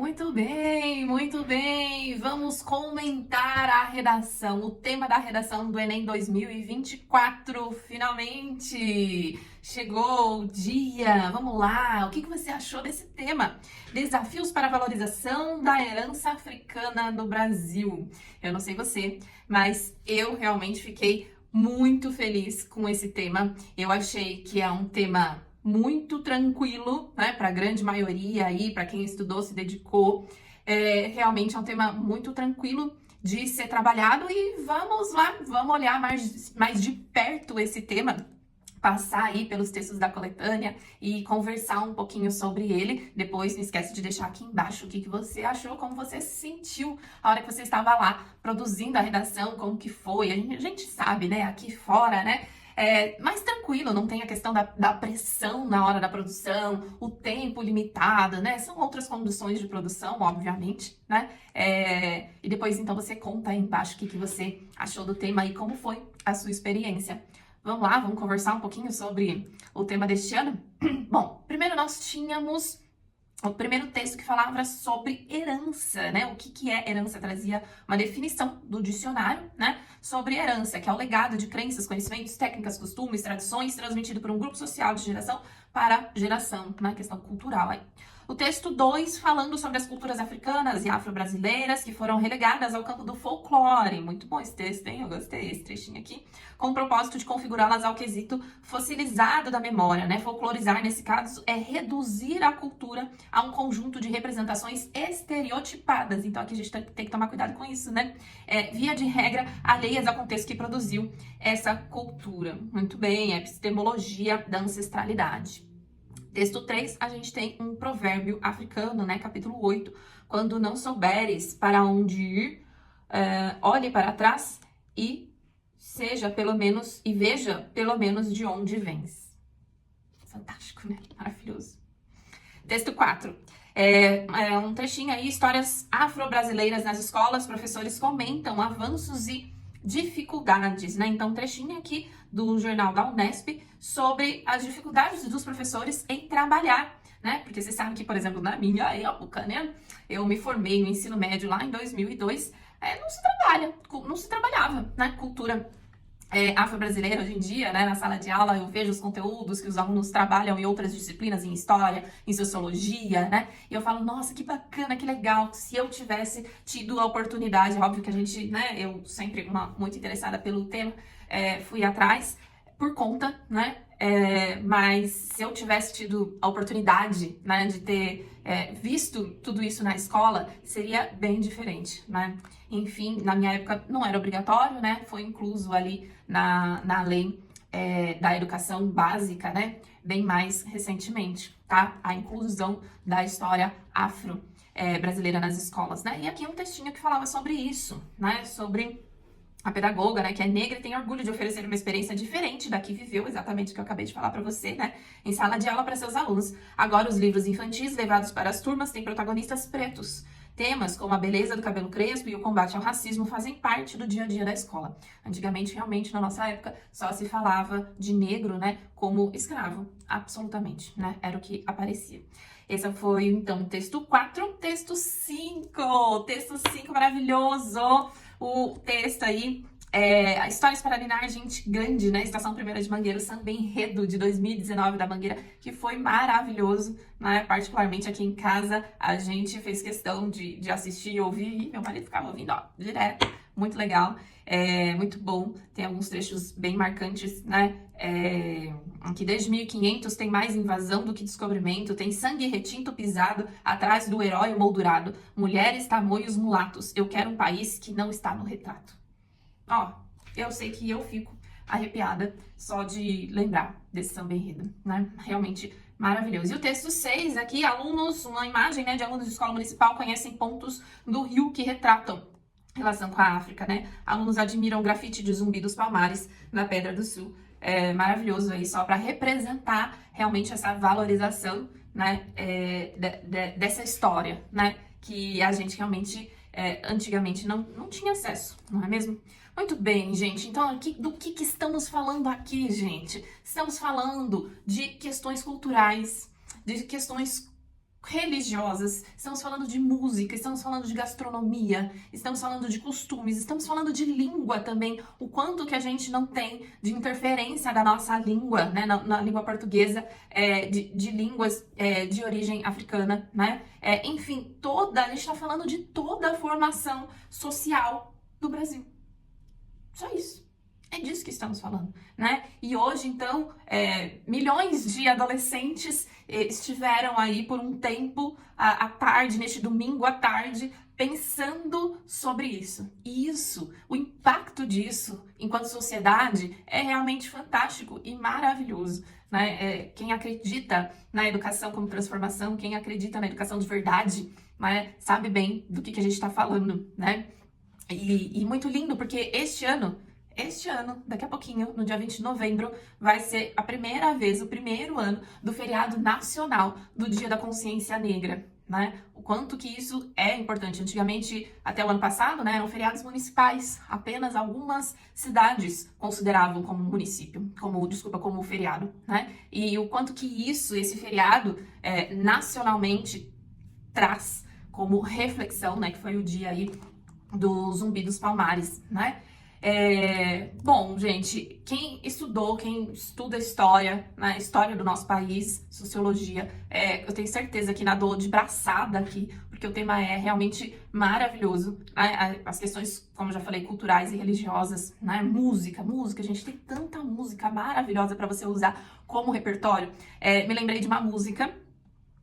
Muito bem, muito bem. Vamos comentar a redação, o tema da redação do Enem 2024. Finalmente chegou o dia. Vamos lá. O que você achou desse tema? Desafios para a valorização da herança africana no Brasil. Eu não sei você, mas eu realmente fiquei muito feliz com esse tema. Eu achei que é um tema muito tranquilo, né, para a grande maioria aí, para quem estudou, se dedicou. Realmente é um tema muito tranquilo de ser trabalhado e vamos lá, vamos olhar mais de perto esse tema, passar aí pelos textos da coletânea e conversar um pouquinho sobre ele. Depois não esquece de deixar aqui embaixo o que você achou, como você se sentiu a hora que você estava lá produzindo a redação, como que foi. A gente sabe, né, aqui fora, né, mais tranquilo, não tem a questão da pressão na hora da produção, o tempo limitado, né? São outras condições de produção, obviamente, né? E depois, então, você conta aí embaixo o que você achou do tema e como foi a sua experiência. Vamos lá, vamos conversar um pouquinho sobre o tema deste ano? Bom, primeiro nós tínhamos o primeiro texto que falava sobre herança, né? O que é herança? Trazia uma definição do dicionário, né? Sobre herança, que é o legado de crenças, conhecimentos, técnicas, costumes, tradições transmitido por um grupo social de geração para geração, na questão cultural aí. O texto 2, falando sobre as culturas africanas e afro-brasileiras que foram relegadas ao campo do folclore. Muito bom esse texto, hein? Eu gostei desse trechinho aqui. Com o propósito de configurá-las ao quesito fossilizado da memória, né? Folclorizar, nesse caso, é reduzir a cultura a um conjunto de representações estereotipadas. Então, aqui a gente tem que tomar cuidado com isso, né? Via de regra, alheias ao contexto que produziu essa cultura. Muito bem, epistemologia da ancestralidade. Texto 3, a gente tem um provérbio africano, né? Capítulo 8. Quando não souberes para onde ir, olhe para trás e veja pelo menos de onde vens. Fantástico, né? Maravilhoso. Texto 4. Um trechinho aí, histórias afro-brasileiras nas escolas, professores comentam avanços e dificuldades, né? Então, um trechinho aqui do jornal da Unesp sobre as dificuldades dos professores em trabalhar, né? Porque você sabe que, por exemplo, na minha época, né? Eu me formei no ensino médio lá em 2002, não se trabalhava, né? Cultura afro-brasileira hoje em dia, né, na sala de aula eu vejo os conteúdos que os alunos trabalham em outras disciplinas, em história, em sociologia, né, e eu falo, nossa, que bacana, que legal, se eu tivesse tido a oportunidade, óbvio que a gente, né, eu sempre muito interessada pelo tema, fui atrás por conta, né, mas se eu tivesse tido a oportunidade, né, de ter visto tudo isso na escola, seria bem diferente, né? Enfim, na minha época não era obrigatório, né? Foi incluso ali na lei da educação básica, né? Bem mais recentemente, tá? A inclusão da história afro brasileira nas escolas, né? E aqui um textinho que falava sobre isso, né? Sobre a pedagoga, né, que é negra e tem orgulho de oferecer uma experiência diferente da que viveu, exatamente o que eu acabei de falar para você, né, em sala de aula para seus alunos. Agora, os livros infantis levados para as turmas têm protagonistas pretos. Temas como a beleza do cabelo crespo e o combate ao racismo fazem parte do dia a dia da escola. Antigamente, realmente, na nossa época, só se falava de negro, né, como escravo, absolutamente, né, era o que aparecia. Esse foi, então, o texto 4. Texto 5, maravilhoso! O texto aí, a Histórias para Ninar, gente grande, né? Estação Primeira de Mangueira, o Samba Enredo de 2019 da Mangueira, que foi maravilhoso, né? Particularmente aqui em casa, a gente fez questão de assistir e ouvir, e meu marido ficava ouvindo, ó, direto, muito legal, muito bom, tem alguns trechos bem marcantes, né? Que desde 1500 tem mais invasão do que descobrimento, tem sangue retinto pisado atrás do herói moldurado, mulheres, tamoios, mulatos, eu quero um país que não está no retrato. Ó, eu sei que eu fico arrepiada só de lembrar desse samba enredo, né? Realmente maravilhoso. E o texto 6 aqui, alunos, uma imagem, né, de alunos de escola municipal conhecem pontos do rio que retratam relação com a África, né? Alunos admiram o grafite de Zumbi dos Palmares na Pedra do Sul. Maravilhoso aí, só para representar realmente essa valorização, né, dessa história, né, que a gente realmente antigamente não tinha acesso, não é mesmo? Muito bem, gente, então aqui, do que estamos falando aqui, gente? Estamos falando de questões culturais, de questões religiosas, estamos falando de música, estamos falando de gastronomia, estamos falando de costumes, estamos falando de língua também, o quanto que a gente não tem de interferência da nossa língua, né, na língua portuguesa, de línguas de origem africana, né? Enfim, a gente está falando de toda a formação social do Brasil. Só isso. É disso que estamos falando, né? E hoje, então, milhões de adolescentes estiveram aí por um tempo à tarde, neste domingo à tarde, pensando sobre isso. E isso, o impacto disso, enquanto sociedade, é realmente fantástico e maravilhoso, né? Quem acredita na educação como transformação, quem acredita na educação de verdade, né, sabe bem do que a gente está falando, né? E muito lindo, porque este ano, daqui a pouquinho, no dia 20 de novembro, vai ser a primeira vez, o primeiro ano do feriado nacional do Dia da Consciência Negra, né? O quanto que isso é importante. Antigamente, até o ano passado, né, eram feriados municipais. Apenas algumas cidades consideravam como município, como feriado, né? E o quanto que esse feriado, nacionalmente traz como reflexão, né, que foi o dia aí do Zumbi dos Palmares, né? Bom, gente, quem estuda história, né, história do nosso país, sociologia, eu tenho certeza que nadou de braçada aqui, porque o tema é realmente maravilhoso, né? As questões, como eu já falei, culturais e religiosas, né? Música, a gente tem tanta música maravilhosa para você usar como repertório. Me lembrei de uma música,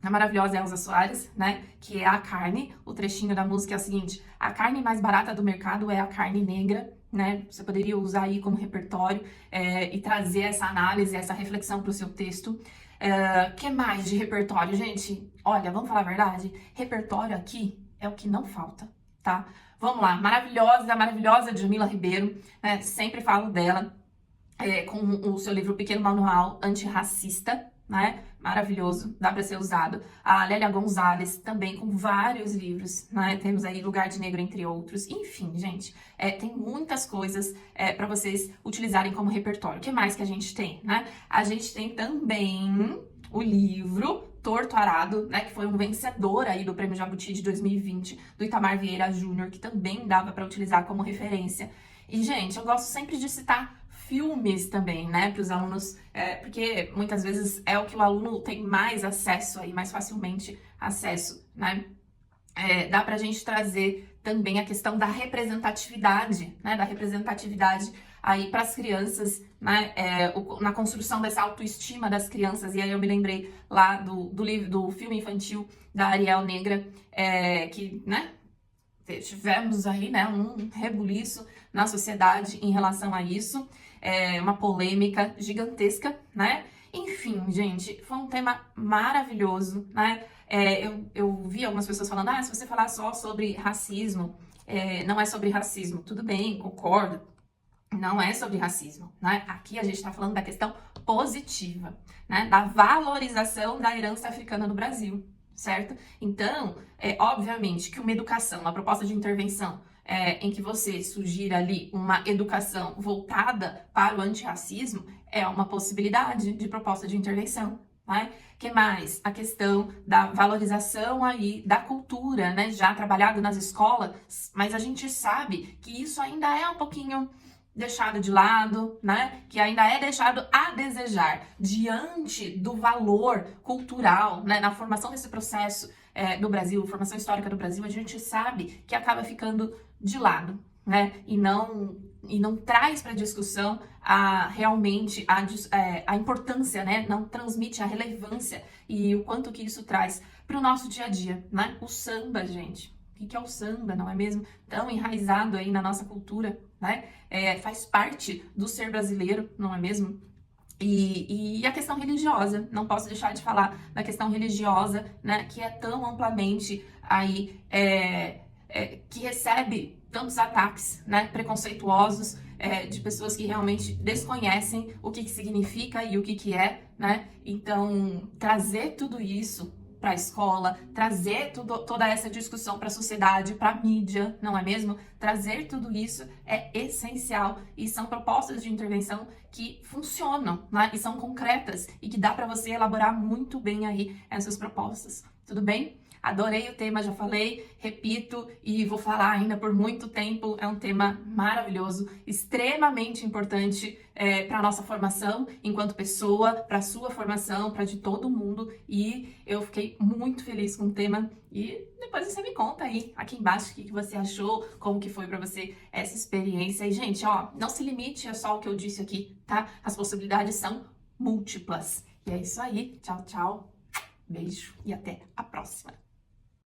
a maravilhosa Elza Soares, né, que é A Carne. O trechinho da música é o seguinte: a carne mais barata do mercado é a carne negra, né? Você poderia usar aí como repertório e trazer essa análise, essa reflexão para o seu texto. Que mais de repertório, gente? Olha, vamos falar a verdade? Repertório aqui é o que não falta, tá? Vamos lá, maravilhosa Djamila Ribeiro, né? Sempre falo dela com o seu livro Pequeno Manual Antirracista, né? Maravilhoso, dá para ser usado. A Lélia Gonzalez, também com vários livros, né? Temos aí Lugar de Negro, entre outros. Enfim, gente, tem muitas coisas para vocês utilizarem como repertório. O que mais que a gente tem, né? A gente tem também o livro Torto Arado, né? Que foi um vencedor aí do Prêmio Jabuti de 2020, do Itamar Vieira Júnior, que também dava para utilizar como referência. E, gente, eu gosto sempre de citar filmes também, né, para os alunos, porque muitas vezes é o que o aluno tem mais acesso aí, mais facilmente acesso, né? Dá pra gente trazer também a questão da representatividade, né, aí para as crianças, né, na construção dessa autoestima das crianças. E aí eu me lembrei lá do livro, do filme infantil da Ariel Negra, que, né, tivemos aí, né, um rebuliço na sociedade em relação a isso, uma polêmica gigantesca, né? Enfim, gente, foi um tema maravilhoso, né? Eu vi algumas pessoas falando, se você falar só sobre racismo, não é sobre racismo. Tudo bem, concordo, não é sobre racismo, né? Aqui a gente está falando da questão positiva, né? Da valorização da herança africana no Brasil, certo? Então, obviamente que uma proposta de intervenção em que você sugira ali uma educação voltada para o antirracismo é uma possibilidade de proposta de intervenção, né? Que mais? A questão da valorização aí da cultura, né? Já trabalhado nas escolas, mas a gente sabe que isso ainda é um pouquinho deixado de lado, né? Que ainda é deixado a desejar diante do valor cultural, né? Na formação desse processo do Brasil, formação histórica do Brasil, a gente sabe que acaba ficando de lado, né? E não traz para discussão realmente a importância, né? Não transmite a relevância e o quanto que isso traz para o nosso dia a dia, né? O samba, gente. O que é o samba, não é mesmo? Tão enraizado aí na nossa cultura, né? Faz parte do ser brasileiro, não é mesmo? E a questão religiosa, não posso deixar de falar da questão religiosa, né? Que é tão amplamente aí, que recebe tantos ataques, né? Preconceituosos, de pessoas que realmente desconhecem o que significa e o que é, né? Então, trazer tudo isso para a escola, trazer toda essa discussão para a sociedade, para a mídia, não é mesmo? Trazer tudo isso é essencial e são propostas de intervenção que funcionam, né? E são concretas e que dá para você elaborar muito bem aí essas propostas, tudo bem? Adorei o tema, já falei, repito e vou falar ainda por muito tempo. É um tema maravilhoso, extremamente importante para a nossa formação enquanto pessoa, para a sua formação, para de todo mundo. E eu fiquei muito feliz com o tema. E depois você me conta aí, aqui embaixo, o que você achou, como que foi para você essa experiência. E, gente, ó, não se limite a só o que eu disse aqui, tá? As possibilidades são múltiplas. E é isso aí. Tchau, tchau. Beijo e até a próxima.